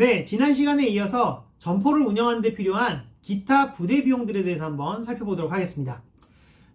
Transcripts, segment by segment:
네, 지난 시간에 이어서 점포를 운영하는 데 필요한 기타 부대 비용들에 대해서 한번 살펴보도록 하겠습니다.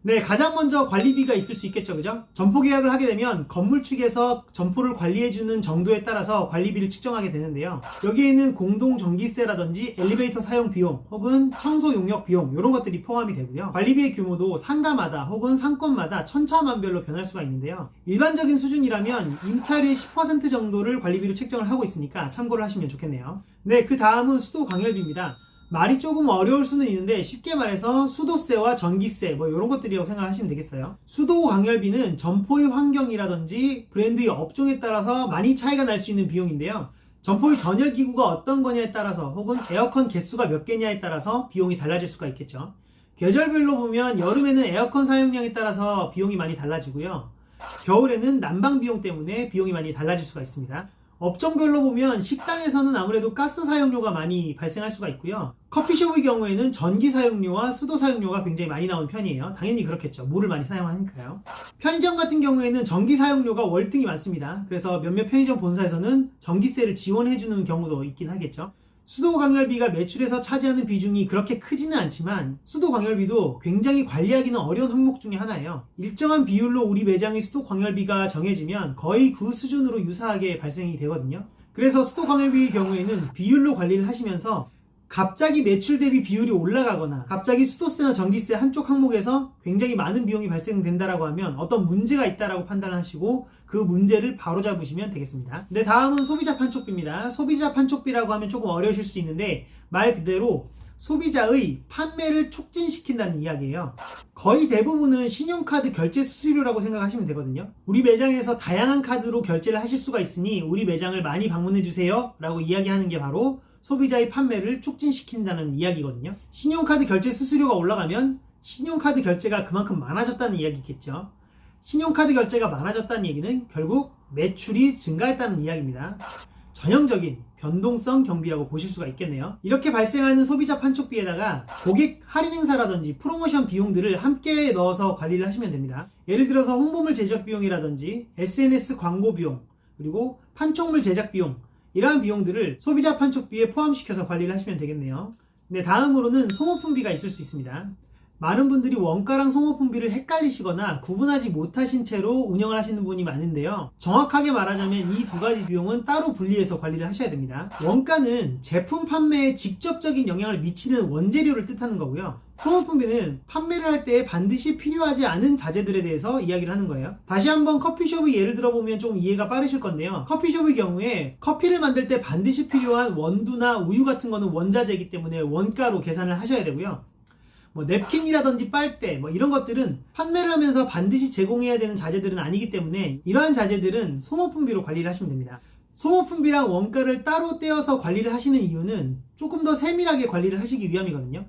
네, 가장 먼저 관리비가 있을 수 있겠죠, 그죠? 점포 계약을 하게 되면 건물 측에서 점포를 관리해주는 정도에 따라서 관리비를 측정하게 되는데요. 여기에는 공동 전기세라든지 엘리베이터 사용 비용 혹은 청소 용역 비용 이런 것들이 포함이 되고요. 관리비의 규모도 상가마다 혹은 상권마다 천차만별로 변할 수가 있는데요. 일반적인 수준이라면 임차료의 10% 정도를 관리비로 책정을 하고 있으니까 참고를 하시면 좋겠네요. 네, 그 다음은 수도 광열비입니다. 말이 조금 어려울 수는 있는데 쉽게 말해서 수도세와 전기세 뭐 이런 것들이라고 생각하시면 되겠어요. 수도 광열비는 점포의 환경이라든지 브랜드의 업종에 따라서 많이 차이가 날 수 있는 비용인데요. 점포의 전열기구가 어떤 거냐에 따라서 혹은 에어컨 개수가 몇 개냐에 따라서 비용이 달라질 수가 있겠죠. 계절별로 보면 여름에는 에어컨 사용량에 따라서 비용이 많이 달라지고요. 겨울에는 난방 비용 때문에 비용이 많이 달라질 수가 있습니다. 업종별로 보면 식당에서는 아무래도 가스 사용료가 많이 발생할 수가 있고요. 커피숍의 경우에는 전기 사용료와 수도 사용료가 굉장히 많이 나오는 편이에요. 당연히 그렇겠죠. 물을 많이 사용하니까요. 편의점 같은 경우에는 전기 사용료가 월등히 많습니다. 그래서 몇몇 편의점 본사에서는 전기세를 지원해주는 경우도 있긴 하겠죠. 수도 광열비가 매출에서 차지하는 비중이 그렇게 크지는 않지만 수도 광열비도 굉장히 관리하기는 어려운 항목 중에 하나예요. 일정한 비율로 우리 매장의 수도 광열비가 정해지면 거의 그 수준으로 유사하게 발생이 되거든요. 그래서 수도 광열비의 경우에는 비율로 관리를 하시면서 갑자기 매출 대비 비율이 올라가거나 갑자기 수도세나 전기세 한쪽 항목에서 굉장히 많은 비용이 발생된다라고 하면 어떤 문제가 있다라고 판단하시고 그 문제를 바로잡으시면 되겠습니다. 네, 다음은 소비자 판촉비입니다. 소비자 판촉비라고 하면 조금 어려우실 수 있는데 말 그대로 소비자의 판매를 촉진시킨다는 이야기예요. 거의 대부분은 신용카드 결제 수수료라고 생각하시면 되거든요. 우리 매장에서 다양한 카드로 결제를 하실 수가 있으니 우리 매장을 많이 방문해주세요 라고 이야기하는 게 바로 소비자의 판매를 촉진시킨다는 이야기거든요. 신용카드 결제 수수료가 올라가면 신용카드 결제가 그만큼 많아졌다는 이야기겠죠. 신용카드 결제가 많아졌다는 얘기는 결국 매출이 증가했다는 이야기입니다. 전형적인 변동성 경비라고 보실 수가 있겠네요. 이렇게 발생하는 소비자 판촉비에다가 고객 할인 행사라든지 프로모션 비용들을 함께 넣어서 관리를 하시면 됩니다. 예를 들어서 홍보물 제작 비용이라든지 SNS 광고 비용, 그리고 판촉물 제작 비용, 이러한 비용들을 소비자 판촉비에 포함시켜서 관리를 하시면 되겠네요. 네, 다음으로는 소모품비가 있을 수 있습니다. 많은 분들이 원가랑 소모품비를 헷갈리시거나 구분하지 못하신 채로 운영을 하시는 분이 많은데요. 정확하게 말하자면 이 두 가지 비용은 따로 분리해서 관리를 하셔야 됩니다. 원가는 제품 판매에 직접적인 영향을 미치는 원재료를 뜻하는 거고요. 소모품비는 판매를 할 때 반드시 필요하지 않은 자재들에 대해서 이야기를 하는 거예요. 다시 한번 커피숍의 예를 들어보면 좀 이해가 빠르실 건데요. 커피숍의 경우에 커피를 만들 때 반드시 필요한 원두나 우유 같은 거는 원자재이기 때문에 원가로 계산을 하셔야 되고요. 냅킨이라든지 빨대 이런 것들은 판매를 하면서 반드시 제공해야 되는 자재들은 아니기 때문에 이러한 자재들은 소모품비로 관리를 하시면 됩니다. 소모품비랑 원가를 따로 떼어서 관리를 하시는 이유는 조금 더 세밀하게 관리를 하시기 위함이거든요.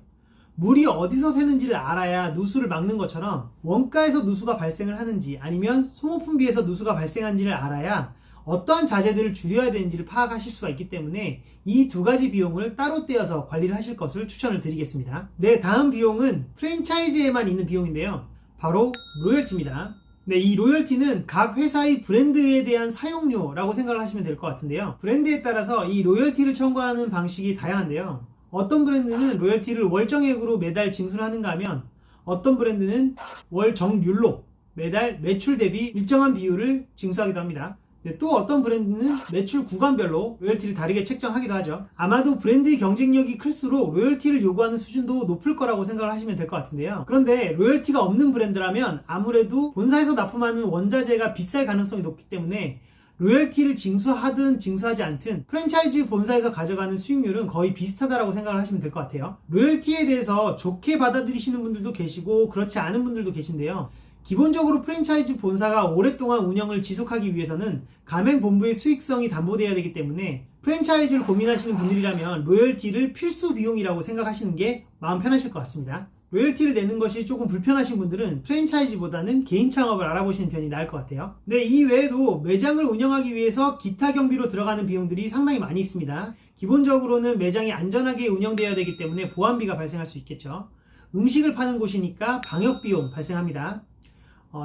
물이 어디서 새는지를 알아야 누수를 막는 것처럼 원가에서 누수가 발생을 하는지 아니면 소모품비에서 누수가 발생한지를 알아야 어떠한 자재들을 줄여야 되는지를 파악하실 수가 있기 때문에 이 두 가지 비용을 따로 떼어서 관리를 하실 것을 추천을 드리겠습니다. 네, 다음 비용은 프랜차이즈에만 있는 비용인데요. 바로 로열티입니다. 네, 이 로열티는 각 회사의 브랜드에 대한 사용료라고 생각을 하시면 될 것 같은데요. 브랜드에 따라서 이 로열티를 청구하는 방식이 다양한데요. 어떤 브랜드는 로열티를 월정액으로 매달 징수를 하는가 하면 어떤 브랜드는 월정률로 매달 매출 대비 일정한 비율을 징수하기도 합니다. 네, 또 어떤 브랜드는 매출 구간별로 로열티를 다르게 책정하기도 하죠. 아마도 브랜드의 경쟁력이 클수록 로열티를 요구하는 수준도 높을 거라고 생각을 하시면 될 것 같은데요. 그런데 로열티가 없는 브랜드라면 아무래도 본사에서 납품하는 원자재가 비쌀 가능성이 높기 때문에 로열티를 징수하든 징수하지 않든 프랜차이즈 본사에서 가져가는 수익률은 거의 비슷하다라고 생각을 하시면 될 것 같아요. 로열티에 대해서 좋게 받아들이시는 분들도 계시고 그렇지 않은 분들도 계신데요. 기본적으로 프랜차이즈 본사가 오랫동안 운영을 지속하기 위해서는 가맹본부의 수익성이 담보되어야 되기 때문에 프랜차이즈를 고민하시는 분들이라면 로열티를 필수 비용이라고 생각하시는 게 마음 편하실 것 같습니다. 로열티를 내는 것이 조금 불편하신 분들은 프랜차이즈보다는 개인 창업을 알아보시는 편이 나을 것 같아요. 네, 이 외에도 매장을 운영하기 위해서 기타 경비로 들어가는 비용들이 상당히 많이 있습니다. 기본적으로는 매장이 안전하게 운영되어야 되기 때문에 보안비가 발생할 수 있겠죠. 음식을 파는 곳이니까 방역비용 발생합니다.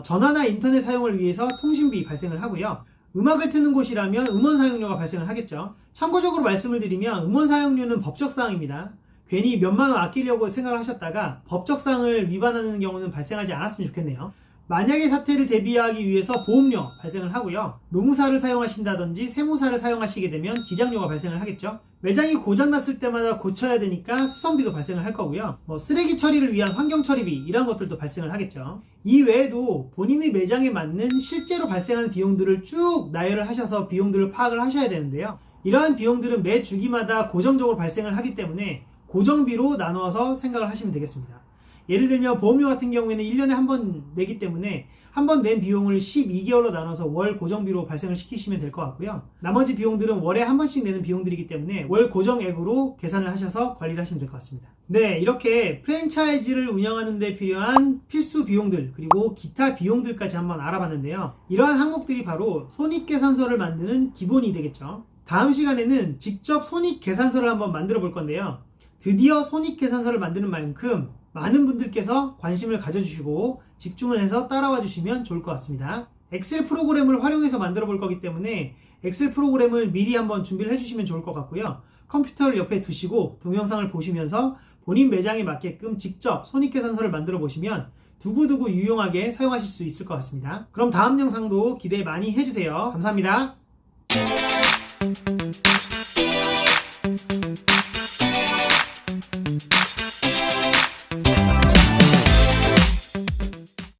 전화나 인터넷 사용을 위해서 통신비 발생을 하고요. 음악을 트는 곳이라면 음원 사용료가 발생을 하겠죠. 참고적으로 말씀을 드리면 음원 사용료는 법적 사항입니다. 괜히 몇만 원 아끼려고 생각을 하셨다가 법적 사항을 위반하는 경우는 발생하지 않았으면 좋겠네요. 만약의 사태를 대비하기 위해서 보험료 발생을 하고요. 노무사를 사용하신다든지 세무사를 사용하시게 되면 기장료가 발생을 하겠죠. 매장이 고장났을 때마다 고쳐야 되니까 수선비도 발생을 할 거고요. 쓰레기 처리를 위한 환경 처리비 이런 것들도 발생을 하겠죠. 이 외에도 본인의 매장에 맞는 실제로 발생하는 비용들을 쭉 나열을 하셔서 비용들을 파악을 하셔야 되는데요. 이러한 비용들은 매 주기마다 고정적으로 발생을 하기 때문에 고정비로 나누어서 생각을 하시면 되겠습니다. 예를 들면 보험료 같은 경우에는 1년에 한 번 내기 때문에 한 번 낸 비용을 12개월로 나눠서 월 고정비로 발생을 시키시면 될 것 같고요. 나머지 비용들은 월에 한 번씩 내는 비용들이기 때문에 월 고정액으로 계산을 하셔서 관리를 하시면 될 것 같습니다. 네, 이렇게 프랜차이즈를 운영하는 데 필요한 필수 비용들 그리고 기타 비용들까지 한번 알아봤는데요. 이러한 항목들이 바로 손익계산서를 만드는 기본이 되겠죠. 다음 시간에는 직접 손익계산서를 한번 만들어 볼 건데요. 드디어 손익계산서를 만드는 만큼 많은 분들께서 관심을 가져주시고 집중을 해서 따라와 주시면 좋을 것 같습니다. 엑셀 프로그램을 활용해서 만들어 볼 거기 때문에 엑셀 프로그램을 미리 한번 준비를 해주시면 좋을 것 같고요. 컴퓨터를 옆에 두시고 동영상을 보시면서 본인 매장에 맞게끔 직접 손익계산서를 만들어 보시면 두고두고 유용하게 사용하실 수 있을 것 같습니다. 그럼 다음 영상도 기대 많이 해주세요. 감사합니다.